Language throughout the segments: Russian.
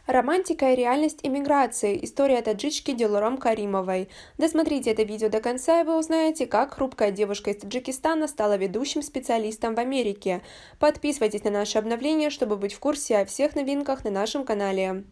Романтика и реальность эмиграции. История таджички Дилором Каримовой. Досмотрите это видео до конца, и вы узнаете, как хрупкая девушка из Таджикистана стала ведущим специалистом в Америке. Подписывайтесь на наши обновления, чтобы быть в курсе о всех новинках на нашем канале.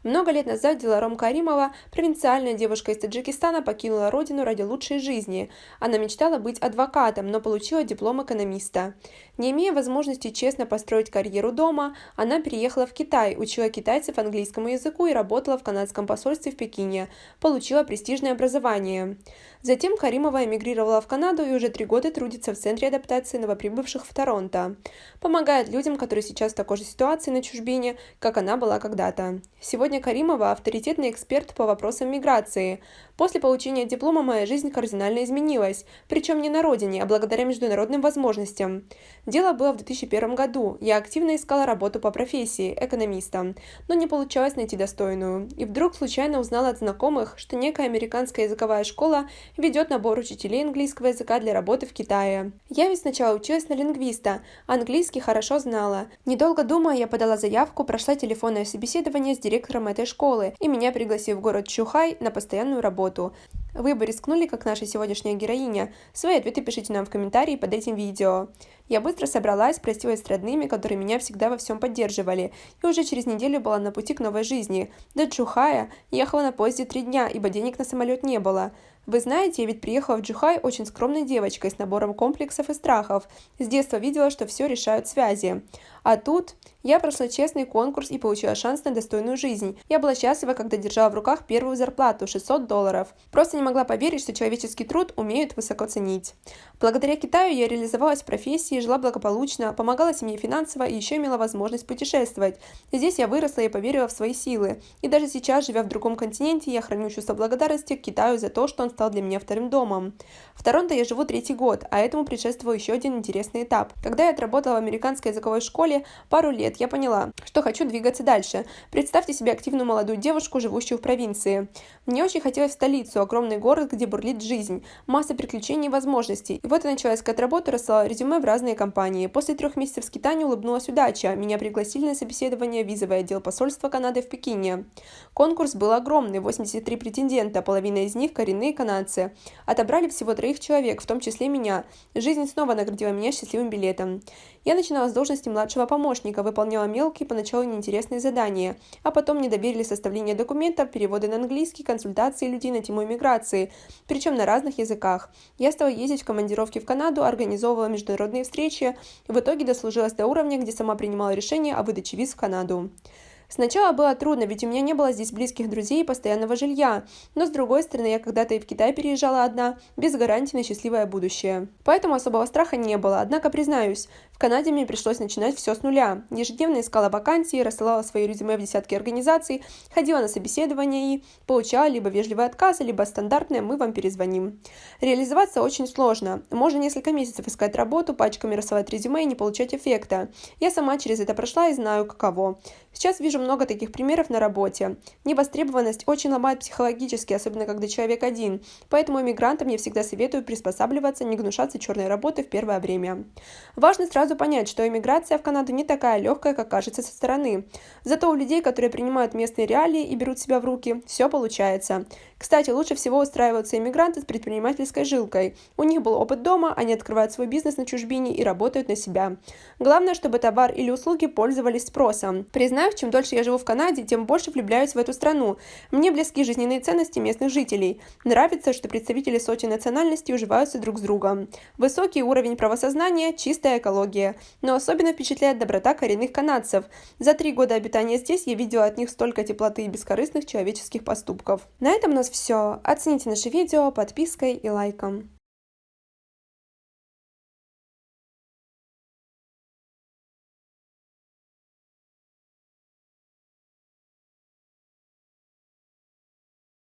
Много лет назад Дилором Каримова, провинциальная девушка из Таджикистана, покинула родину ради лучшей жизни. Она мечтала быть адвокатом, но получила диплом экономиста. Не имея возможности честно построить карьеру дома, она переехала в Китай, учила китайцев английскому языку и работала в канадском посольстве в Пекине, получила престижное образование. Затем Каримова эмигрировала в Канаду и уже 3 года трудится в Центре адаптации новоприбывших в Торонто. Помогает людям, которые сейчас в такой же ситуации на чужбине, как она была когда-то. Сегодня Каримова – авторитетный эксперт по вопросам миграции. После получения диплома моя жизнь кардинально изменилась, причем не на родине, а благодаря международным возможностям. Дело было в 2001 году. Я активно искала работу по профессии – экономиста, но не получалось найти достойную. И вдруг случайно узнала от знакомых, что некая американская языковая школа ведет набор учителей английского языка для работы в Китае. Я ведь сначала училась на лингвиста, английский хорошо знала. Недолго думая, я подала заявку, прошла телефонное собеседование с директором этой школы, и меня пригласили в город Чжухай на постоянную работу. Вы бы рискнули, как наша сегодняшняя героиня? Свои ответы пишите нам в комментарии под этим видео. Я быстро собралась, простилась с родными, которые меня всегда во всем поддерживали, и уже через неделю была на пути к новой жизни. До Чжухая ехала на поезде 3 дня, ибо денег на самолет не было. Вы знаете, я ведь приехала в Чжухай очень скромной девочкой с набором комплексов и страхов. С детства видела, что все решают связи. А тут я прошла честный конкурс и получила шанс на достойную жизнь. Я была счастлива, когда держала в руках первую зарплату – $600. Просто не могла поверить, что человеческий труд умеют высоко ценить. Благодаря Китаю я реализовалась в профессии, жила благополучно, помогала семье финансово и еще имела возможность путешествовать. Здесь я выросла и поверила в свои силы. И даже сейчас, живя в другом континенте, я храню чувство благодарности к Китаю за то, что он стал для меня вторым домом. В Торонто я живу 3-й год, а этому предшествовал еще один интересный этап. Когда я отработала в американской языковой школе пару лет, я поняла, что хочу двигаться дальше. Представьте себе активную молодую девушку, живущую в провинции. Мне очень хотелось в столицу, огромный город, где бурлит жизнь, масса приключений и возможностей. И вот я начала искать работу, рассылала резюме в разные компании. После 3 месяцев скитания улыбнулась удача. Меня пригласили на собеседование в визовый отдел посольства Канады в Пекине. Конкурс был огромный, 83 претендента, половина из них коренные канадцы. Отобрали всего 3 человек, в том числе меня. Жизнь снова наградила меня счастливым билетом. Я начинала с должности младшего помощника, выполняла мелкие, поначалу неинтересные задания, а потом мне доверили составление документов, переводы на английский, консультации людей на тему иммиграции, причем на разных языках. Я стала ездить в командировки в Канаду, организовывала международные встречи и в итоге дослужилась до уровня, где сама принимала решение о выдаче виз в Канаду. Сначала было трудно, ведь у меня не было здесь близких друзей и постоянного жилья, но с другой стороны, я когда-то и в Китай переезжала одна, без гарантии на счастливое будущее. Поэтому особого страха не было, однако, признаюсь, в Канаде мне пришлось начинать все с нуля. Ежедневно искала вакансии, рассылала свои резюме в десятки организаций, ходила на собеседования и получала либо вежливый отказ, либо стандартное «мы вам перезвоним». Реализоваться очень сложно. Можно несколько месяцев искать работу, пачками рассылать резюме и не получать эффекта. Я сама через это прошла и знаю, каково. Сейчас вижу много таких примеров на работе. Невостребованность очень ломает психологически, особенно когда человек один. Поэтому иммигрантам я всегда советую приспосабливаться, не гнушаться черной работы в первое время. Важно сразу понять, что иммиграция в Канаду не такая легкая, как кажется со стороны. Зато у людей, которые принимают местные реалии и берут себя в руки, все получается. Кстати, лучше всего устраиваются иммигранты с предпринимательской жилкой. У них был опыт дома, они открывают свой бизнес на чужбине и работают на себя. Главное, чтобы товар или услуги пользовались спросом. Признаюсь, чем дольше я живу в Канаде, тем больше влюбляюсь в эту страну. Мне близки жизненные ценности местных жителей. Нравится, что представители сотен национальностей уживаются друг с другом. Высокий уровень правосознания, чистая экология. Но особенно впечатляет доброта коренных канадцев. За 3 года обитания здесь я видела от них столько теплоты и бескорыстных человеческих поступков. На этом у нас все. Оцените наше видео подпиской и лайком.